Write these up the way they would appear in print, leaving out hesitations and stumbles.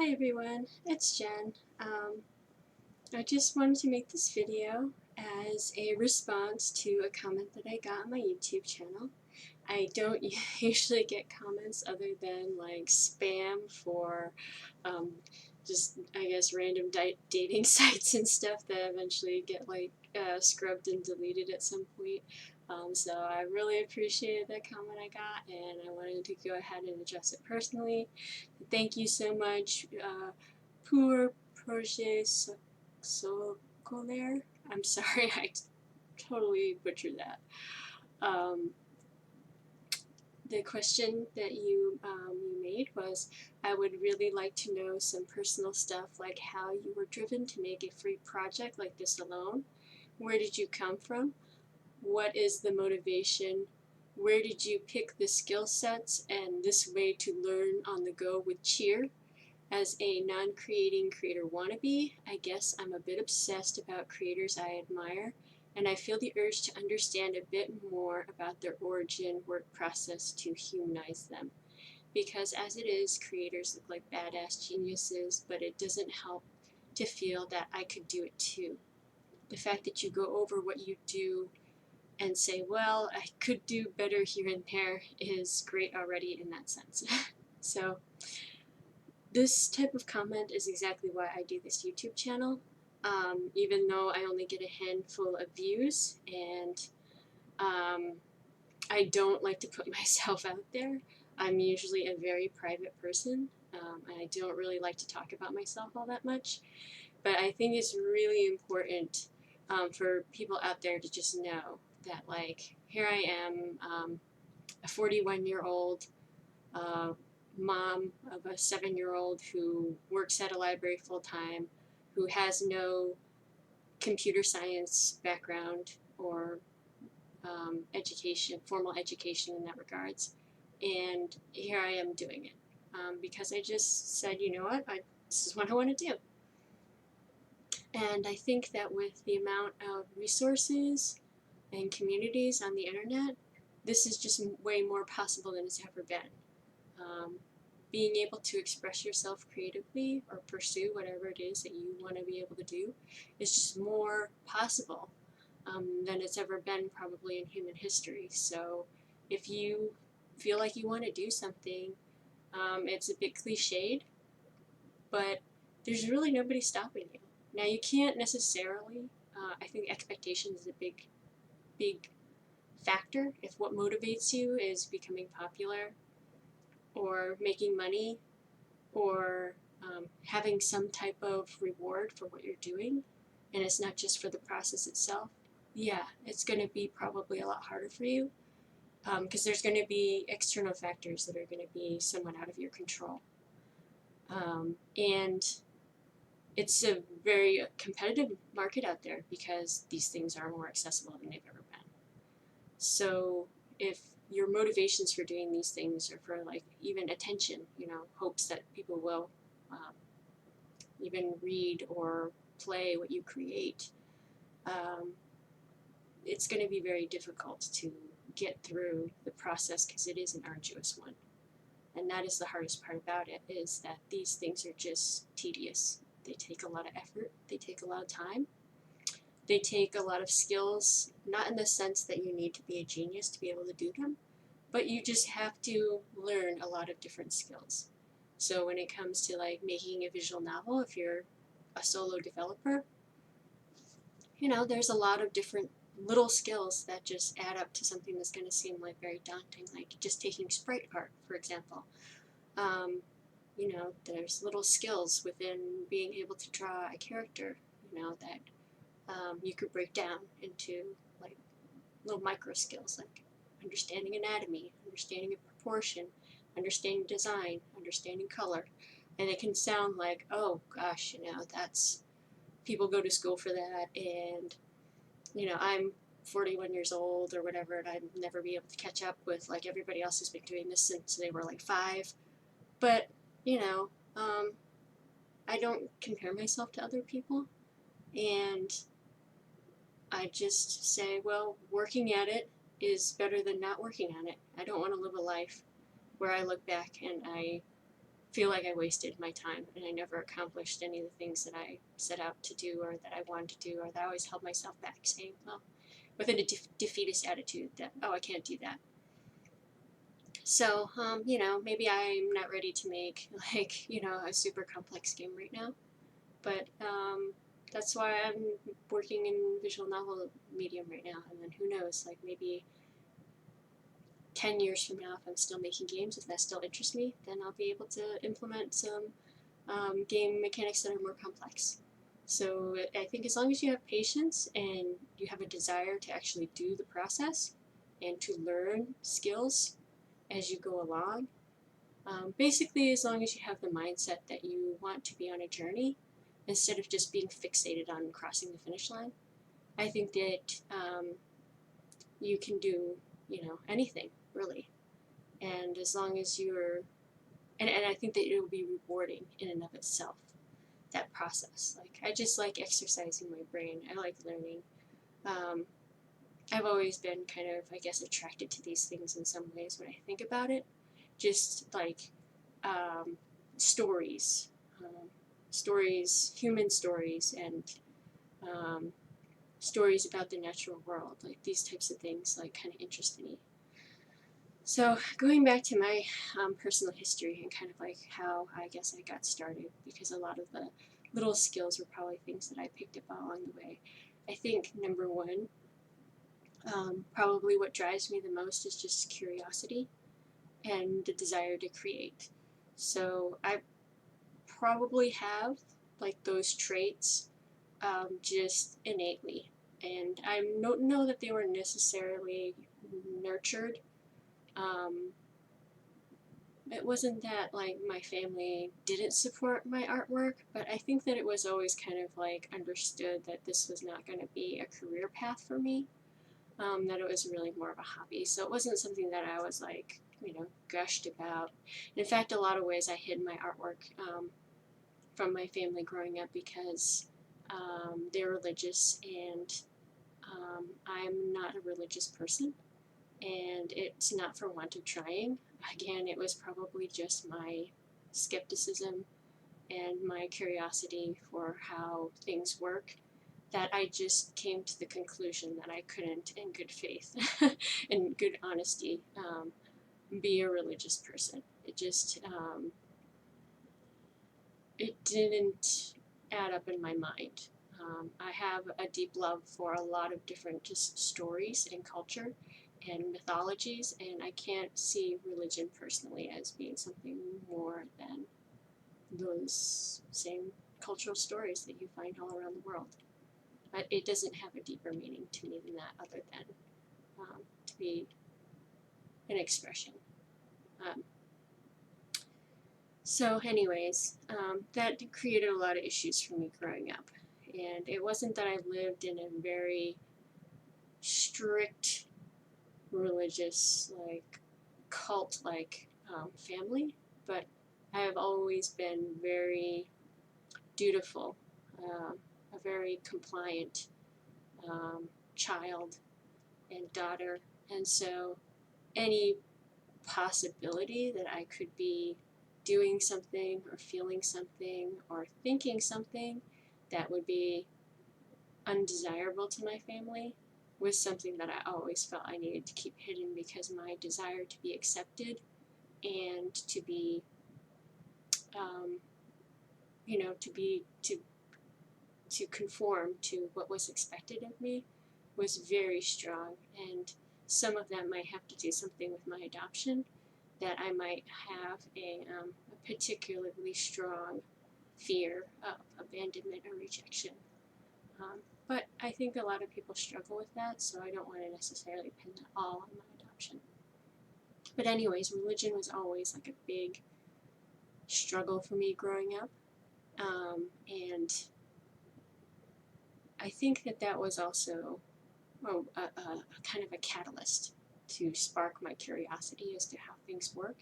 Hi everyone, it's Jen. I just wanted to make this video as a response to a comment that I got on my YouTube channel. I don't usually get comments other than like spam for um, just, I guess, random dating sites and stuff that eventually get like scrubbed and deleted at some point. So I really appreciated that comment I got, and I wanted to go ahead and address it personally. Thank you so much, Pourprojetscolaire. I'm sorry, I totally butchered that. Um, the question that you made was, I would really like to know some personal stuff, like how you were driven to make a free project like this alone. Where did you come from? What is the motivation? Where did you pick the skill sets and this way to learn on the go with cheer? As a non-creating creator wannabe, I guess I'm a bit obsessed about creators I admire, and I feel the urge to understand a bit more about their origin work process to humanize them. Because as it is, creators look like badass geniuses, but it doesn't help to feel that I could do it too. The fact that you go over what you do and say, well, I could do better here and there is great already in that sense. So this type of comment is exactly why I do this YouTube channel. Even though I only get a handful of views, and I don't like to put myself out there. I'm usually a very private person, and I don't really like to talk about myself all that much. But I think it's really important for people out there to just know that, like, here I am, a 41-year-old uh, mom of a 7-year-old who works at a library full time, who has no computer science background or education, formal education in that regards. And here I am doing it because I just said, you know what, this is what I want to do. And I think that with the amount of resources and communities on the internet, this is just way more possible than it's ever been. Being able to express yourself creatively or pursue whatever it is that you want to be able to do is just more possible than it's ever been probably in human history. So if you feel like you want to do something, it's a bit cliched, but there's really nobody stopping you. Now you can't necessarily, I think expectation is a big factor. If what motivates you is becoming popular or making money or having some type of reward for what you're doing, and it's not just for the process itself, yeah, it's going to be probably a lot harder for you because there's going to be external factors that are going to be somewhat out of your control. And it's a very competitive market out there because these things are more accessible than they've ever been. So if your motivations for doing these things are for like even attention, hopes that people will um, even read or play what you create, it's going to be very difficult to get through the process because it is an arduous one. And that is the hardest part about it, is that these things are just tedious. They take a lot of effort, they take a lot of time, they take a lot of skills, not in the sense that you need to be a genius to be able to do them, but you just have to learn a lot of different skills. So when it comes to like making a visual novel, if you're a solo developer, there's a lot of different little skills that just add up to something that's going to seem like very daunting, like just taking sprite art, for example. There's little skills within being able to draw a character, that you could break down into like little micro skills, like understanding anatomy, understanding of proportion, understanding design, understanding color. And it can sound like, oh gosh, that's people go to school for that, and I'm 41 years old or whatever, and I'd never be able to catch up with like everybody else who's been doing this since they were like 5. But I don't compare myself to other people, and I just say, well, working at it is better than not working on it. I don't want to live a life where I look back and I feel like I wasted my time and I never accomplished any of the things that I set out to do or that I wanted to do, or that I always held myself back saying, well, with a defeatist attitude that, oh, I can't do that. So, maybe I'm not ready to make a super complex game right now, but that's why I'm working in visual novel medium right now. And then who knows, like maybe 10 years from now, if I'm still making games, if that still interests me, then I'll be able to implement some game mechanics that are more complex. So I think as long as you have patience and you have a desire to actually do the process and to learn skills as you go along, basically as long as you have the mindset that you want to be on a journey instead of just being fixated on crossing the finish line, I think that you can do, anything really. And as long as you're, and I think that it will be rewarding in and of itself, that process. Like, I just like exercising my brain. I like learning. I've always been kind of, I guess, attracted to these things in some ways when I think about it. Just like stories, human stories, and stories about the natural world. Like these types of things, like kind of interest me. So going back to my personal history and kind of like how I guess I got started, because a lot of the little skills were probably things that I picked up along the way. I think number one, probably what drives me the most is just curiosity and the desire to create. So I probably have like those traits just innately, and I don't know that they were necessarily nurtured. It wasn't that like my family didn't support my artwork, but I think that it was always kind of like understood that this was not going to be a career path for me, that it was really more of a hobby. So it wasn't something that I was like, gushed about. In fact, a lot of ways I hid my artwork from my family growing up because they're religious, and I'm not a religious person, and it's not for want of trying. Again, it was probably just my skepticism and my curiosity for how things work that I just came to the conclusion that I couldn't, in good faith and good honesty, be a religious person. It just, it didn't add up in my mind. I have a deep love for a lot of different just stories and culture and mythologies, and I can't see religion personally as being something more than those same cultural stories that you find all around the world. But it doesn't have a deeper meaning to me than that, other than to be an expression. So anyways, that created a lot of issues for me growing up. And it wasn't that I lived in a very strict religious, like cult-like family, but I have always been very dutiful, a very compliant child and daughter, and so any possibility that I could be doing something or feeling something or thinking something that would be undesirable to my family was something that I always felt I needed to keep hidden, because my desire to be accepted and to be, to conform to what was expected of me was very strong. And some of that might have to do something with my adoption, that I might have a particularly strong fear of abandonment or rejection. But I think a lot of people struggle with that, so I don't want to necessarily pin that all on my adoption. But anyways, religion was always like a big struggle for me growing up. And I think that was also a kind of a catalyst to spark my curiosity as to how things work,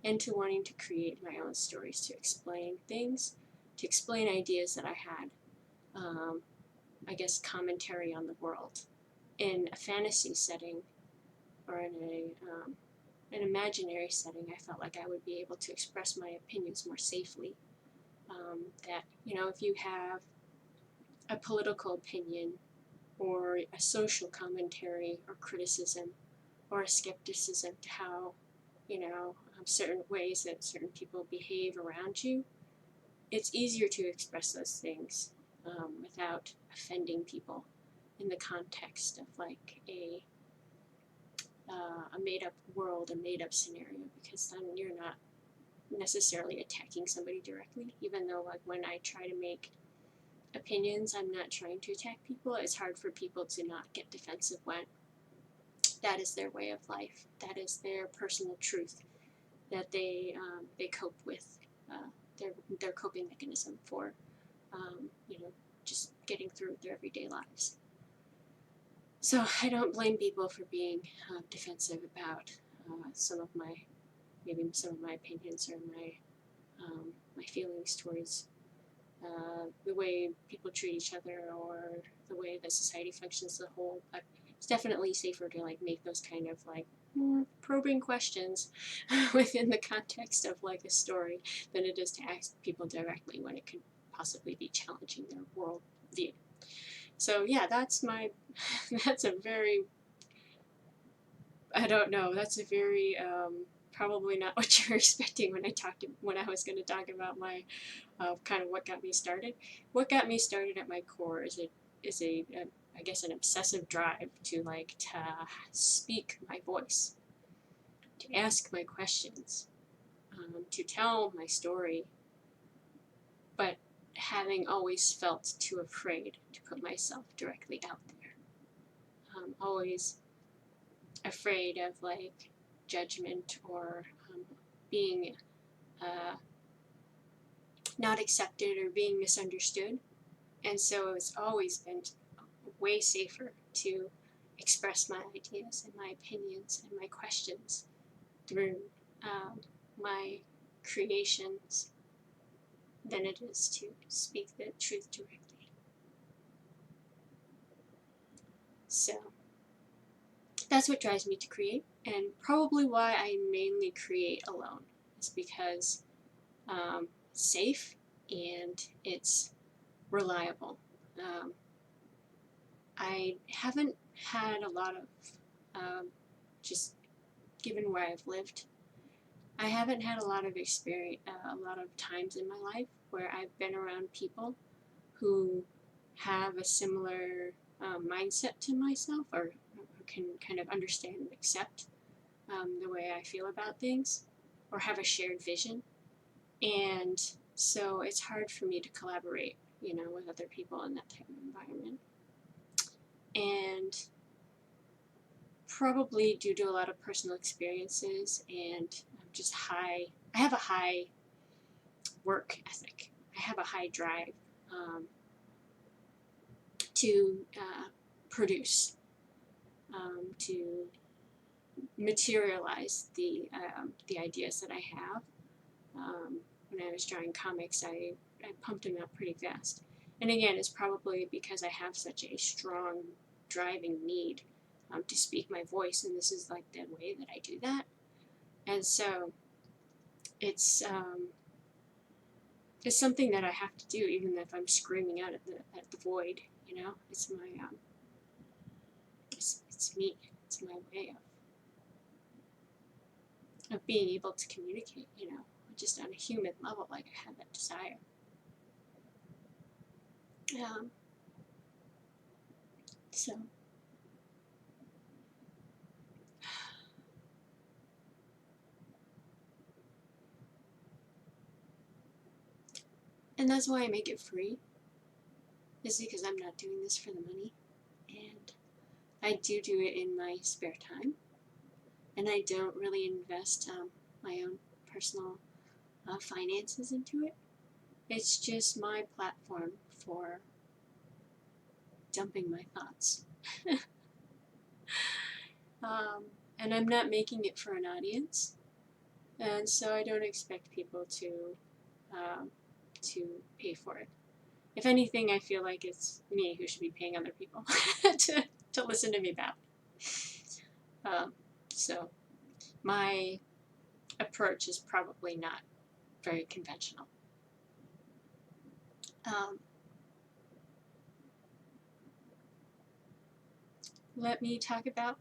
and to wanting to create my own stories, to explain things, to explain ideas that I had, I guess commentary on the world in a fantasy setting, or in an imaginary setting, I felt like I would be able to express my opinions more safely. That, if you have a political opinion or a social commentary or criticism or a skepticism to how, certain ways that certain people behave around you, it's easier to express those things without offending people in the context of like a made-up world, a made-up scenario, because then you're not necessarily attacking somebody directly, even though like when I try to make opinions, I'm not trying to attack people. It's hard for people to not get defensive when that is their way of life, that is their personal truth, that they cope with, their coping mechanism for just getting through their everyday lives. So I don't blame people for being defensive about some of my opinions or my feelings towards the way people treat each other or the way that society functions as a whole. But it's definitely safer to like make those kind of like probing questions within the context of like a story than it is to ask people directly when it could possibly be challenging their world view. So yeah, that's a very, I don't know, that's a very probably not what you're expecting when I was going to talk about my kind of what got me started. What got me started at my core is I guess an obsessive drive to speak my voice, to ask my questions, to tell my story, but having always felt too afraid to put myself directly out there. Always afraid of like judgment or being not accepted or being misunderstood. And so it's always been way safer to express my ideas and my opinions and my questions through my creations than it is to speak the truth directly. So that's what drives me to create, and probably why I mainly create alone is because it's safe and it's reliable. I haven't had a lot of, just given where I've lived, I haven't had a lot of experience, a lot of times in my life where I've been around people who have a similar mindset to myself, or who can kind of understand and accept the way I feel about things, or have a shared vision. And so it's hard for me to collaborate, with other people in that type of environment. And probably due to a lot of personal experiences and just I have a high work ethic. I have a high drive to produce, to materialize the ideas that I have. When I was drawing comics, I pumped them out pretty fast. And again, it's probably because I have such a strong driving need to speak my voice, and this is like the way that I do that. And so it's something that I have to do, even if I'm screaming out at the void. It's my it's me. It's my way of being able to communicate. Just on a human level, like I have that desire. So. And that's why I make it free, is because I'm not doing this for the money. And I do it in my spare time. And I don't really invest my own personal finances into it. It's just my platform for dumping my thoughts. And I'm not making it for an audience. And so I don't expect people to pay for it. If anything, I feel like it's me who should be paying other people to listen to me babble. So my approach is probably not very conventional. Let me talk about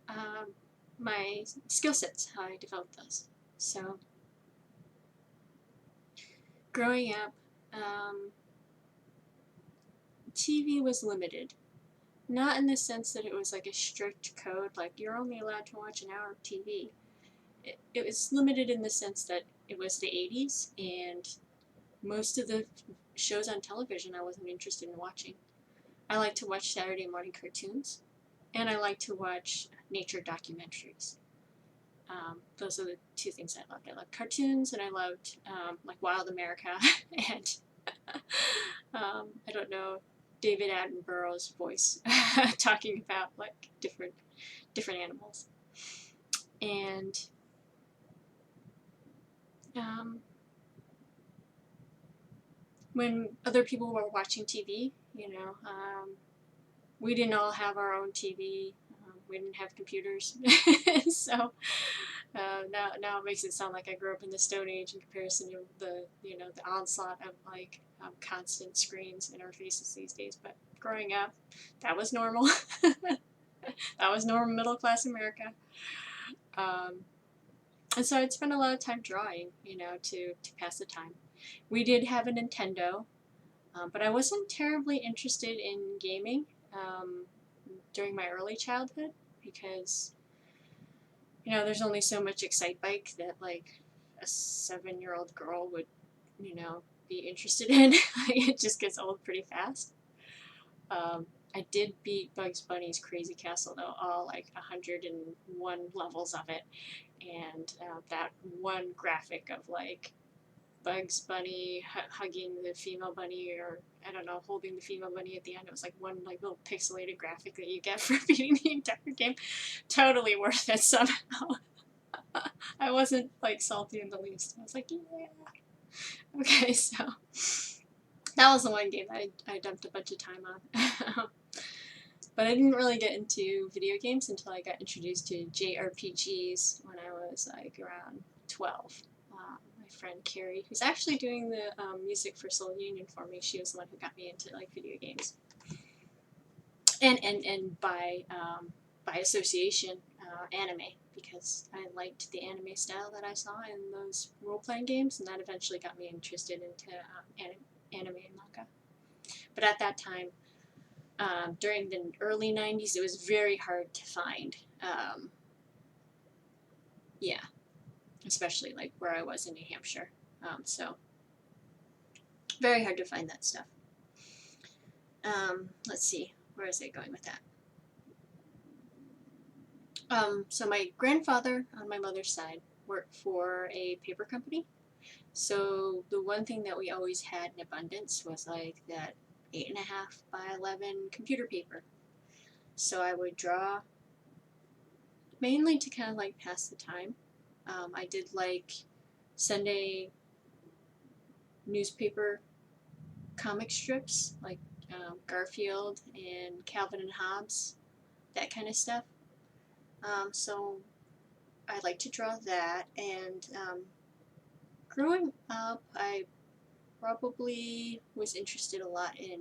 my skill sets, how I developed those. So, growing up, TV was limited. Not in the sense that it was like a strict code, like you're only allowed to watch an hour of TV. It was limited in the sense that it was the 80s, and most of the shows on television I wasn't interested in watching. I like to watch Saturday morning cartoons, and I like to watch nature documentaries. Those are the two things I loved. I loved cartoons, and I loved like Wild America, and I don't know, David Attenborough's voice talking about like different animals. And when other people were watching TV, we didn't all have our own TV. We didn't have computers, so now it makes it sound like I grew up in the Stone Age in comparison to the onslaught of like constant screens in our faces these days. But growing up, that was normal. That was normal middle class America. And so I'd spend a lot of time drawing, to pass the time. We did have a Nintendo, but I wasn't terribly interested in gaming during my early childhood because, there's only so much Excitebike that like a 7-year-old girl would, be interested in. It just gets old pretty fast. I did beat Bugs Bunny's Crazy Castle though, all like 101 levels of it, and that one graphic of like Bugs Bunny hugging the female bunny, or I don't know, holding the female bunny at the end. It was like one like little pixelated graphic that you get for beating the entire game. Totally worth it somehow. I wasn't like salty in the least. I was like, yeah. Okay, so that was the one game that I dumped a bunch of time on. But I didn't really get into video games until I got introduced to JRPGs when I was like around 12. My friend Carrie, who's actually doing the music for Soul Union for me, she was the one who got me into like video games. And by association, anime, because I liked the anime style that I saw in those role-playing games, and that eventually got me interested into anime and manga. But at that time, during the early 90s, it was very hard to find. Especially like where I was in New Hampshire. So very hard to find that stuff. Let's see, where is it going with that? So my grandfather on my mother's side worked for a paper company. So the one thing that we always had in abundance was like that 8.5 by 11 computer paper. So I would draw mainly to kind of like pass the time. I did like Sunday newspaper comic strips, like Garfield and Calvin and Hobbes, that kind of stuff. So I like to draw that, and growing up, I probably was interested a lot in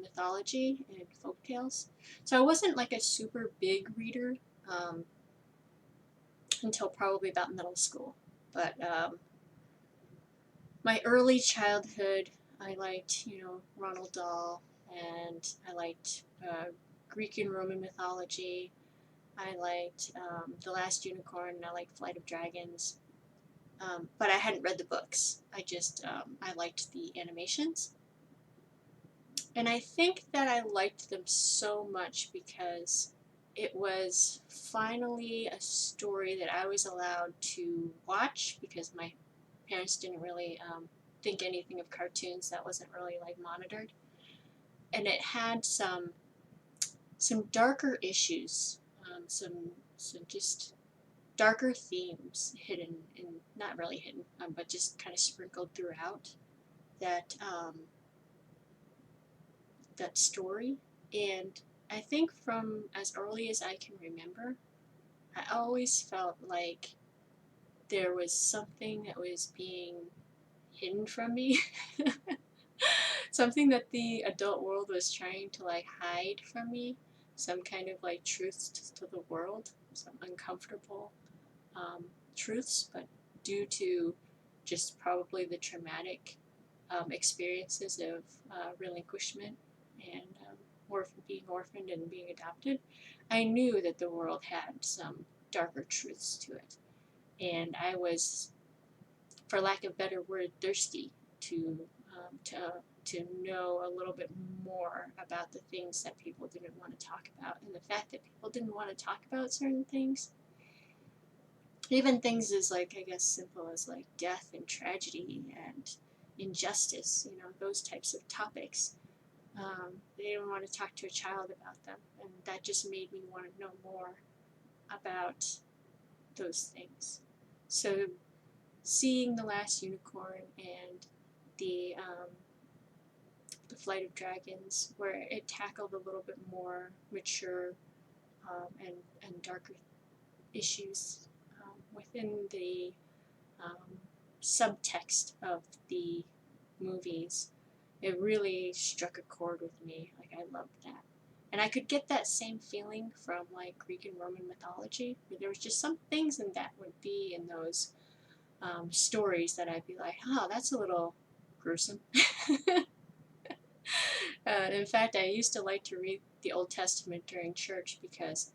mythology and folktales. So I wasn't like a super big reader until probably about middle school. But my early childhood, I liked, Ronald Dahl, and I liked Greek and Roman mythology. I liked The Last Unicorn, and I liked Flight of Dragons. But I hadn't read the books. I liked the animations. And I think that I liked them so much because it was finally a story that I was allowed to watch, because my parents didn't really think anything of cartoons that wasn't really like monitored. And it had some darker issues, some just darker themes hidden, in not really hidden, but just kind of sprinkled throughout that that story. And I think from as early as I can remember, I always felt like there was something that was being hidden from me. Something that the adult world was trying to like hide from me. Some kind of like truths to the world, some uncomfortable truths, but due to just probably the traumatic experiences of relinquishment and being orphaned and being adopted, I knew that the world had some darker truths to it. And I was, for lack of a better word, thirsty to to know a little bit more about the things that people didn't want to talk about, and the fact that people didn't want to talk about certain things, even things as like I guess simple as like death and tragedy and injustice, you know, those types of topics. They didn't want to talk to a child about them, and that just made me want to know more about those things. So seeing The Last Unicorn and the Flight of Dragons, where it tackled a little bit more mature and darker issues within the subtext of the movies, it really struck a chord with me. Like, I loved that. And I could get that same feeling from like Greek and Roman mythology, where there was just some things in that would be in those stories that I'd be like, oh, that's a little gruesome. In fact, I used to like to read the Old Testament during church because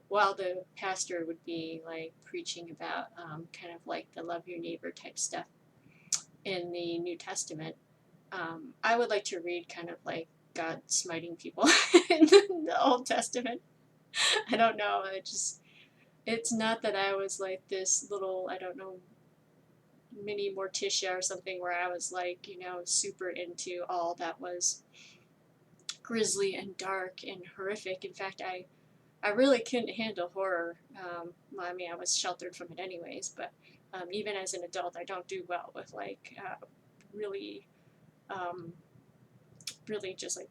while the pastor would be like preaching about kind of like the love your neighbor type stuff in the New Testament, I would like to read kind of like God smiting people in the Old Testament. I don't know. It's not that I was like this little, I don't know, mini Morticia or something where I was like, you know, super into all that was grisly and dark and horrific. In fact, I really couldn't handle horror. Well, I mean, I was sheltered from it anyways, but even as an adult, I don't do well with like really, really just like,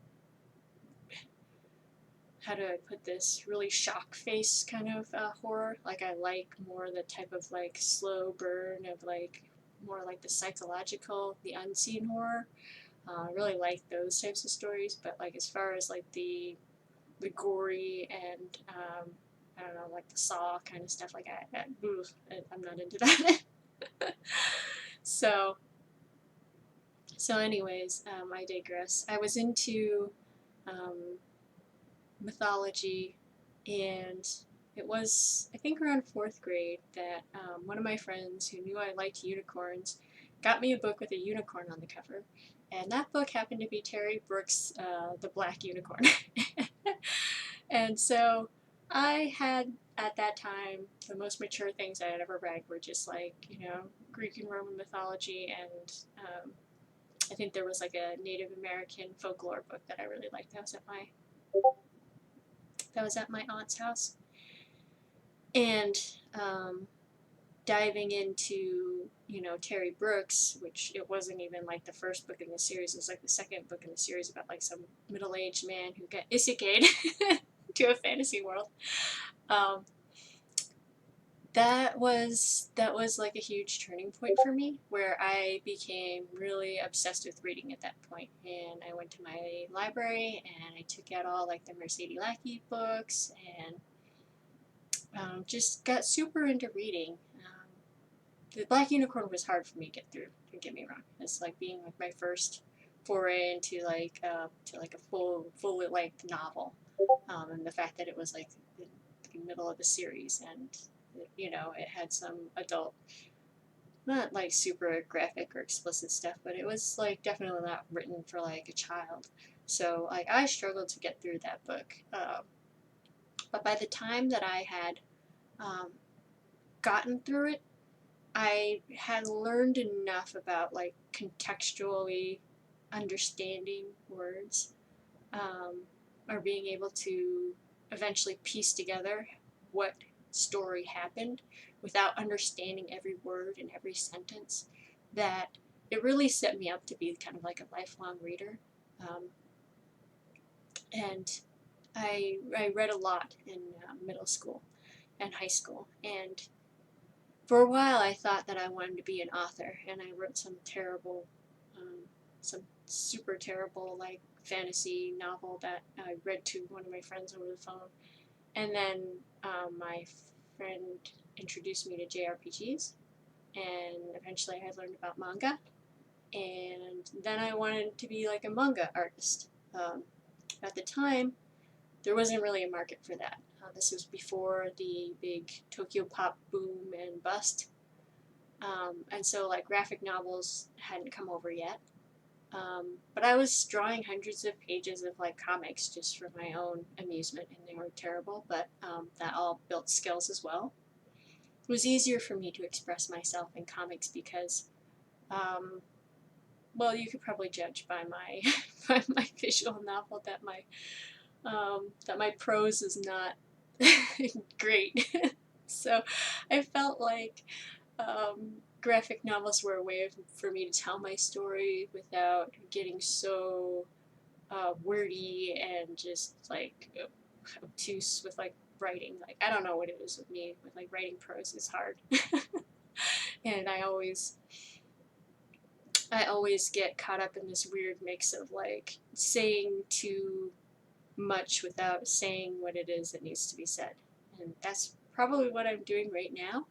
how do I put this, really shock face kind of horror. Like, I like more the type of like slow burn of like more like the psychological, the unseen horror. I really like those types of stories, but like as far as like the gory and I don't know, like the Saw kind of stuff, like I'm not into that. so anyways, I digress. I was into mythology, and it was, I think, around fourth grade that one of my friends who knew I liked unicorns got me a book with a unicorn on the cover, and that book happened to be Terry Brooks' The Black Unicorn. And so I had, at that time, the most mature things I had ever read were just like, you know, Greek and Roman mythology, and I think there was like a Native American folklore book that I really liked. That was at my aunt's house. And diving into, you know, Terry Brooks, which it wasn't even like the first book in the series, it was like the second book in the series about like some middle-aged man who got isekai'd to a fantasy world. That was like a huge turning point for me, where I became really obsessed with reading at that point. And I went to my library and I took out all like the Mercedes Lackey books and just got super into reading. The Black Unicorn was hard for me to get through. Don't get me wrong. It's like being like my first foray into like a full length novel, and the fact that it was like the middle of the series, and you know, it had some adult, not like super graphic or explicit stuff, but it was like definitely not written for like a child. So like I struggled to get through that book, but by the time that I had gotten through it, I had learned enough about like contextually understanding words, or being able to eventually piece together what story happened without understanding every word and every sentence, that it really set me up to be kind of like a lifelong reader. And I read a lot in middle school and high school, and for a while I thought that I wanted to be an author, and I wrote some super terrible like fantasy novel that I read to one of my friends over the phone. And then my friend introduced me to JRPGs, and eventually I learned about manga, and then I wanted to be like a manga artist. At the time, there wasn't really a market for that. This was before the big Tokyo pop boom and bust, and so like graphic novels hadn't come over yet. But I was drawing hundreds of pages of like comics just for my own amusement, and they were terrible, but that all built skills as well. It was easier for me to express myself in comics because, well, you could probably judge by my by my visual novel that my prose is not great. So I felt like graphic novels were a way for me to tell my story without getting so wordy and just like obtuse with like writing. Like I don't know what it is with me with like writing prose is hard, and I always get caught up in this weird mix of like saying too much without saying what it is that needs to be said, and that's probably what I'm doing right now.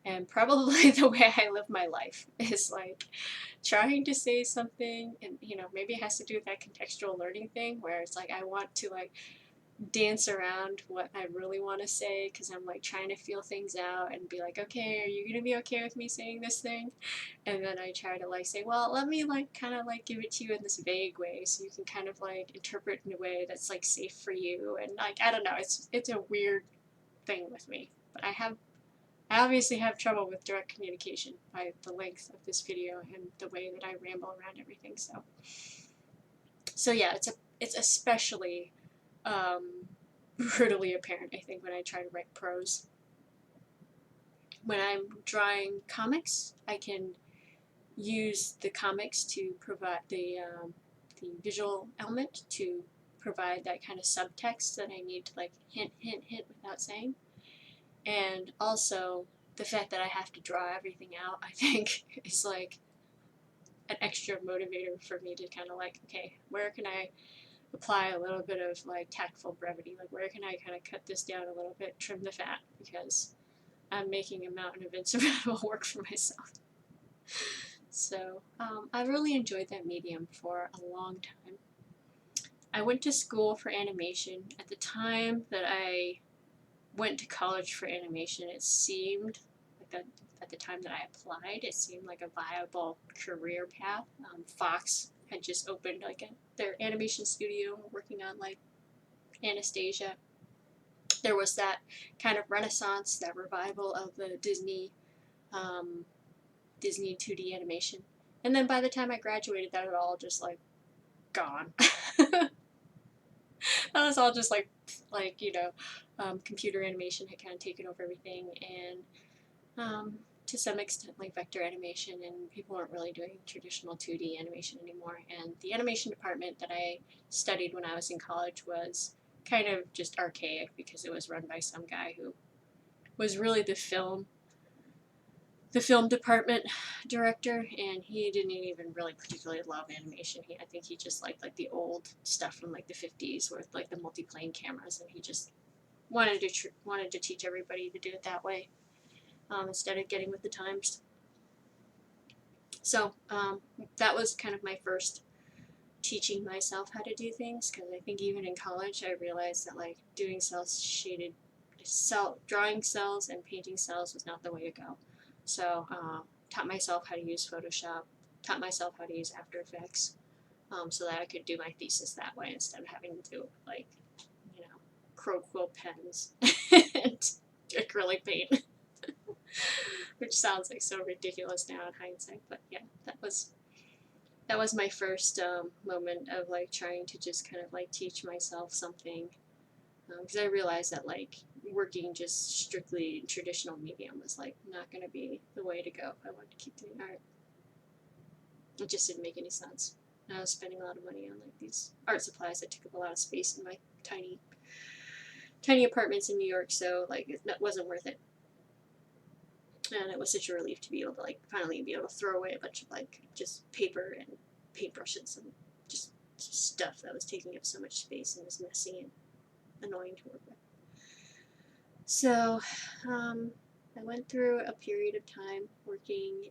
And probably the way I live my life is like trying to say something, and maybe it has to do with that contextual learning thing where it's like I want to like dance around what I really want to say because I'm like trying to feel things out and be like, okay, are you gonna be okay with me saying this thing? And then I try to like say, well, let me like kind of like give it to you in this vague way so you can kind of like interpret in a way that's like safe for you. And like I don't know, it's a weird thing with me, but I obviously have trouble with direct communication by the length of this video and the way that I ramble around everything. So yeah, it's especially brutally apparent, I think, when I try to write prose. When I'm drawing comics, I can use the comics to provide the visual element to provide that kind of subtext that I need to like hint, hint, hint without saying. And also the fact that I have to draw everything out, I think, is like an extra motivator for me to kind of like, okay, where can I apply a little bit of like tactful brevity? Like where can I kind of cut this down a little bit, trim the fat, because I'm making a mountain of insurmountable work for myself. So I really enjoyed that medium for a long time. I went to school for animation. At the time that I went to college for animation, it seemed like at the time that I applied, it seemed like a viable career path. Fox had just opened like their animation studio working on like Anastasia. There was that kind of renaissance, that revival of the Disney 2D animation. And then by the time I graduated, that had all just like gone. That was all just like computer animation had kind of taken over everything, and to some extent like vector animation, and people weren't really doing traditional 2D animation anymore. And the animation department that I studied when I was in college was kind of just archaic because it was run by some guy who was really the film department director, and he didn't even really particularly love animation. I think he just liked like the old stuff from like the 50s with like the multiplane cameras, and he just wanted to teach everybody to do it that way instead of getting with the times. So that was kind of my first teaching myself how to do things, because I think even in college I realized that like drawing cells and painting cells was not the way to go. So taught myself how to use Photoshop, taught myself how to use After Effects, so that I could do my thesis that way instead of having to do it with like, crow quill pens and acrylic paint, which sounds like so ridiculous now in hindsight. But yeah, that was my first moment of like trying to just kind of like teach myself something, because I realized that like working just strictly in traditional medium was like not going to be the way to go if I wanted to keep doing art. It just didn't make any sense. And I was spending a lot of money on like these art supplies that took up a lot of space in my tiny apartments in New York, so like it wasn't worth it. And it was such a relief to be able to like finally be able to throw away a bunch of like just paper and paintbrushes and just stuff that was taking up so much space and was messy and annoying to work with. So I went through a period of time working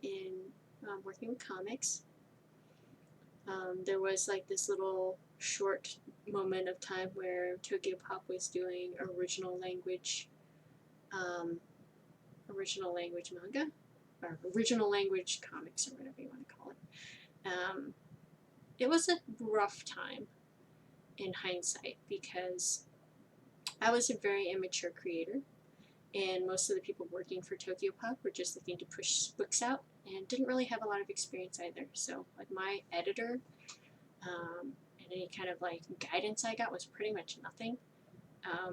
with comics. There was like this little short moment of time where Tokyo Pop was doing original language manga, or original language comics, or whatever you want to call it. It was a rough time in hindsight because I was a very immature creator, and most of the people working for Tokyo Pop were just looking to push books out and didn't really have a lot of experience either. So like my editor and any kind of like guidance I got was pretty much nothing.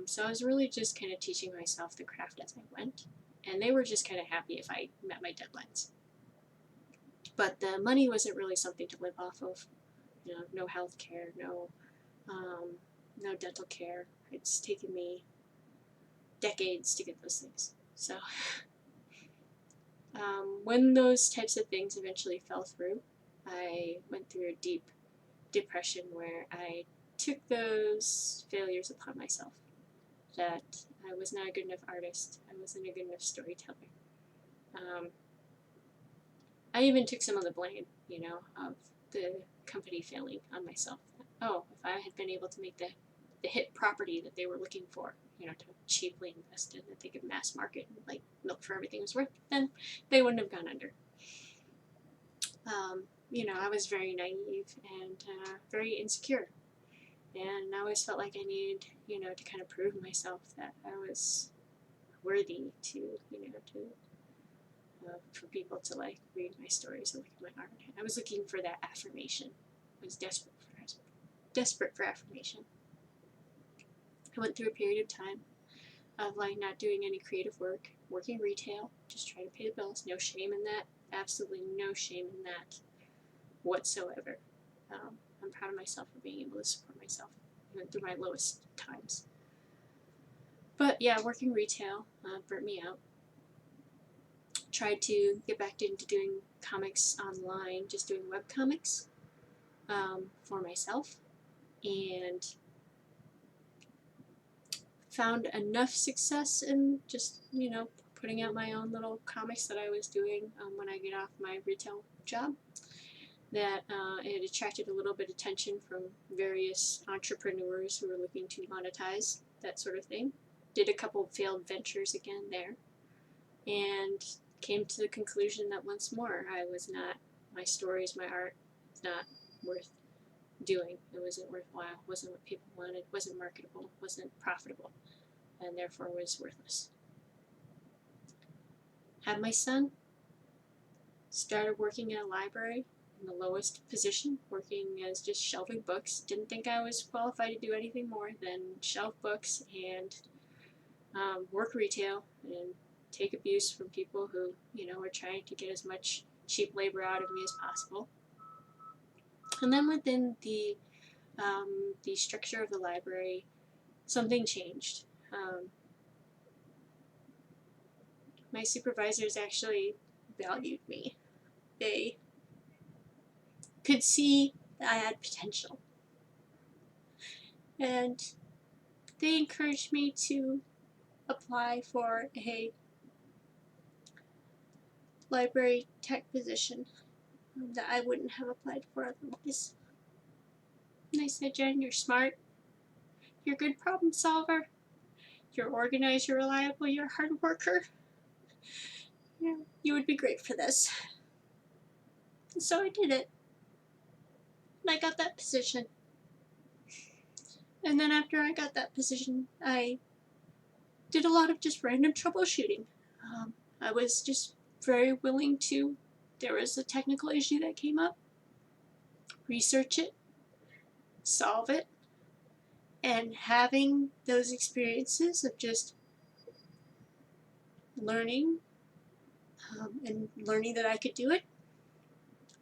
So I was really just kind of teaching myself the craft as I went, and they were just kind of happy if I met my deadlines. But the money wasn't really something to live off of. You know, no health care, no dental care. It's taken me decades to get those things. So when those types of things eventually fell through, I went through a deep depression where I took those failures upon myself. That I was not a good enough artist. I wasn't a good enough storyteller. I even took some of the blame, you know, of the company failing on myself. Oh, if I had been able to make the hit property that they were looking for, you know, to cheaply invest in, that they could mass market and like milk for everything was worth, then they wouldn't have gone under. You know, I was very naive and very insecure, and I always felt like I needed, you know, to kind of prove myself that I was worthy to, you know, to for people to like read my stories and look at my art. I was looking for that affirmation. I was desperate for affirmation. I went through a period of time of like not doing any creative work, working retail, just trying to pay the bills. No shame in that. Absolutely no shame in that whatsoever. I'm proud of myself for being able to support myself even through my lowest times. But yeah, working retail burnt me out. Tried to get back into doing comics online, just doing web comics for myself, and found enough success in just, you know, putting out my own little comics that I was doing when I get off my retail job, that it attracted a little bit of attention from various entrepreneurs who were looking to monetize that sort of thing. Did a couple failed ventures again there, and came to the conclusion that once more I was not, my stories, my art, was not worth doing. It wasn't worthwhile, wasn't what people wanted, wasn't marketable, wasn't profitable, and therefore was worthless. Had my son, started working in a library in the lowest position, working as just shelving books. Didn't think I was qualified to do anything more than shelve books and work retail and take abuse from people who, you know, are trying to get as much cheap labor out of me as possible. And then within the structure of the library, something changed. My supervisors actually valued me. They could see that I had potential, and they encouraged me to apply for a library tech position that I wouldn't have applied for otherwise. And they said, Jen, you're smart, you're a good problem solver, you're organized, you're reliable, you're a hard worker. Yeah, you would be great for this. And so I did it. And I got that position. And then after I got that position, I did a lot of just random troubleshooting. I was just very willing to, there was a technical issue that came up, research it, solve it, and having those experiences of just learning and learning that I could do it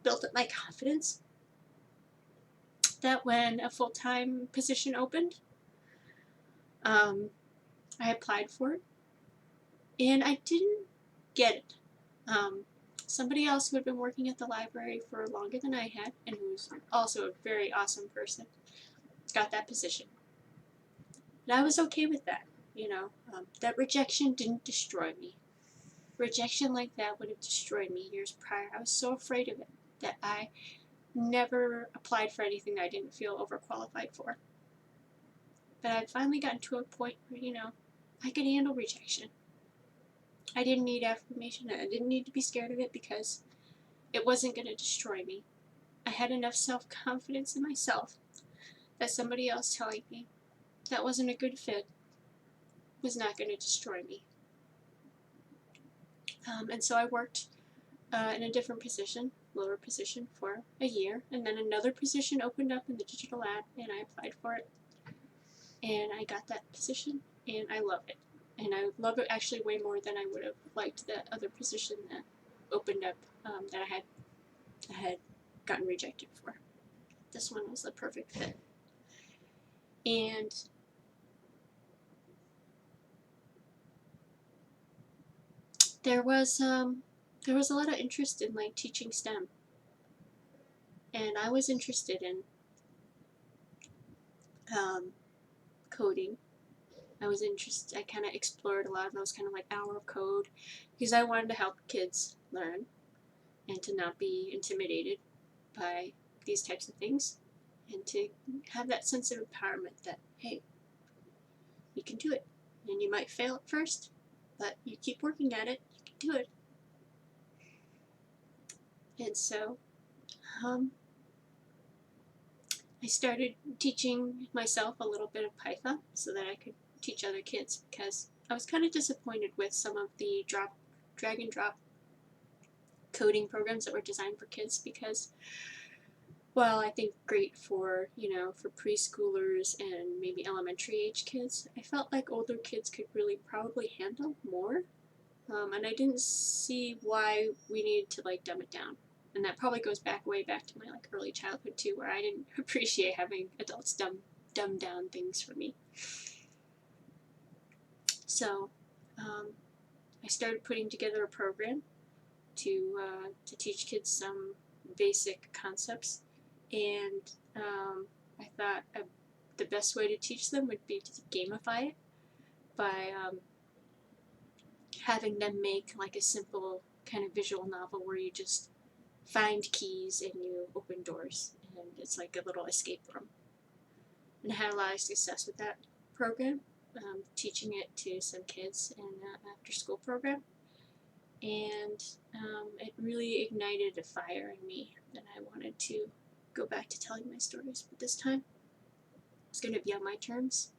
built up my confidence that when a full-time position opened, I applied for it, and I didn't get it. Somebody else who had been working at the library for longer than I had, and who's also a very awesome person, got that position. And I was okay with that, you know. That rejection didn't destroy me. Rejection like that would have destroyed me years prior. I was so afraid of it that I never applied for anything that I didn't feel overqualified for. But I'd finally gotten to a point where, you know, I could handle rejection. I didn't need affirmation. I didn't need to be scared of it because it wasn't going to destroy me. I had enough self-confidence in myself that somebody else telling me that wasn't a good fit was not going to destroy me. And so I worked in a different position, lower position, for a year, and then another position opened up in the digital ad, and I applied for it, and I got that position, and I love it. And I love it actually way more than I would have liked that other position that opened up that I had gotten rejected for. This one was the perfect fit. And there was a lot of interest in like teaching STEM, and I was interested in coding. I kind of explored a lot of those kind of like hour of code because I wanted to help kids learn and to not be intimidated by these types of things, and to have that sense of empowerment that, hey, you can do it. And you might fail at first, but you keep working at it, you can do it. And so I started teaching myself a little bit of Python so that I could teach other kids, because I was kind of disappointed with some of the drag and drop coding programs that were designed for kids, because, well, I think great for, you know, for preschoolers and maybe elementary age kids, I felt like older kids could really probably handle more, and I didn't see why we needed to like dumb it down. And that probably goes way back to my like early childhood too, where I didn't appreciate having adults dumb down things for me. So I started putting together a program to teach kids some basic concepts, and I thought the best way to teach them would be to gamify it by having them make like a simple kind of visual novel where you just find keys and you open doors, and it's like a little escape room. And I had a lot of success with that program, teaching it to some kids in an after school program, and it really ignited a fire in me that I wanted to go back to telling my stories, but this time it's going to be on my terms.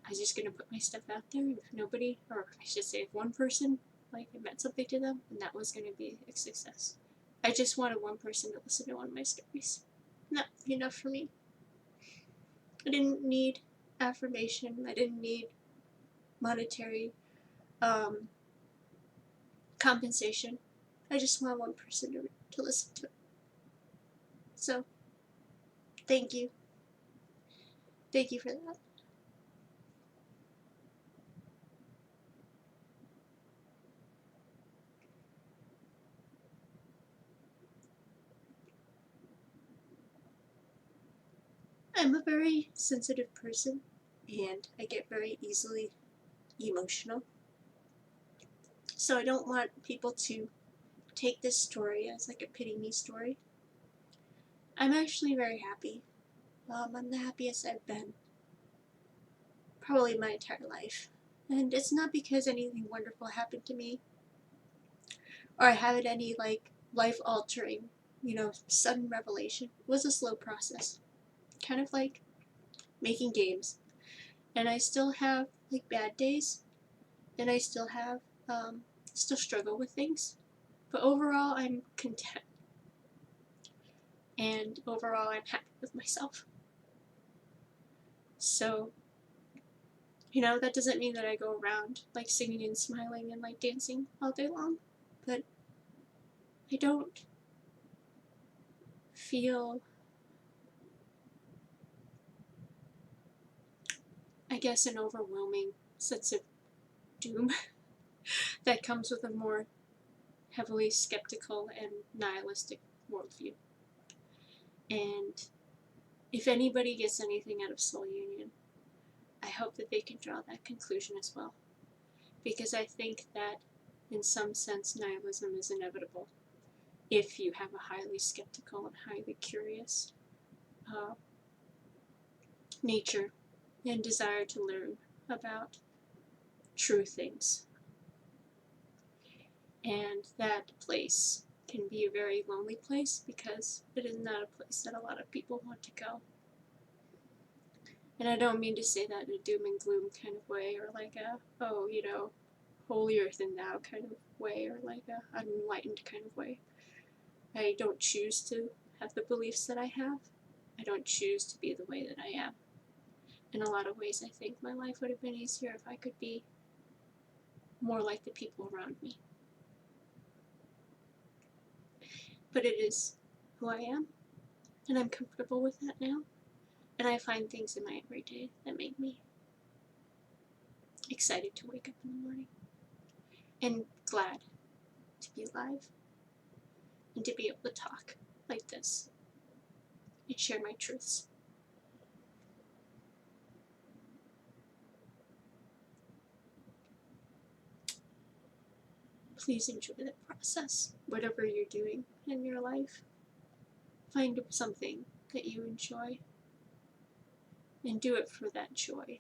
I was just going to put my stuff out there, and if nobody, or I should say if one person, like it meant something to them, then that was going to be a success. I just wanted one person to listen to one of my stories. And that would be enough for me. I didn't need affirmation. I didn't need monetary compensation. I just want one person to listen to it. So, thank you. Thank you for that. I'm a very sensitive person, and I get very easily emotional. So I don't want people to take this story as like a pity me story. I'm actually very happy. I'm the happiest I've been probably my entire life. And it's not because anything wonderful happened to me, or I had any like life altering, you know, sudden revelation. It was a slow process. Kind of like making games. And I still have like bad days, and I still have still struggle with things. But overall I'm content. And overall I'm happy with myself. So, you know, that doesn't mean that I go around like singing and smiling and like dancing all day long, but I don't feel, I guess, an overwhelming sense of doom that comes with a more heavily skeptical and nihilistic worldview. And if anybody gets anything out of Soul Union, I hope that they can draw that conclusion as well. Because I think that, in some sense, nihilism is inevitable if you have a highly skeptical and highly curious nature and desire to learn about true things. And that place can be a very lonely place because it is not a place that a lot of people want to go. And I don't mean to say that in a doom and gloom kind of way, or like a, oh, you know, holier than thou kind of way, or like a unenlightened kind of way. I don't choose to have the beliefs that I have. I don't choose to be the way that I am. In a lot of ways, I think my life would have been easier if I could be more like the people around me. But it is who I am, and I'm comfortable with that now. And I find things in my everyday that make me excited to wake up in the morning, and glad to be alive, and to be able to talk like this and share my truths. Please enjoy the process, whatever you're doing in your life. Find something that you enjoy and do it for that joy.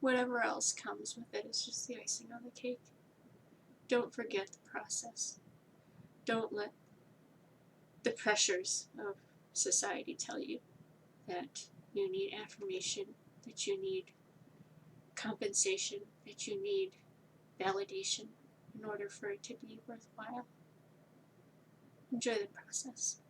Whatever else comes with it is just the icing on the cake. Don't forget the process. Don't let the pressures of society tell you that you need affirmation, that you need compensation, that you need validation in order for it to be worthwhile. Enjoy the process.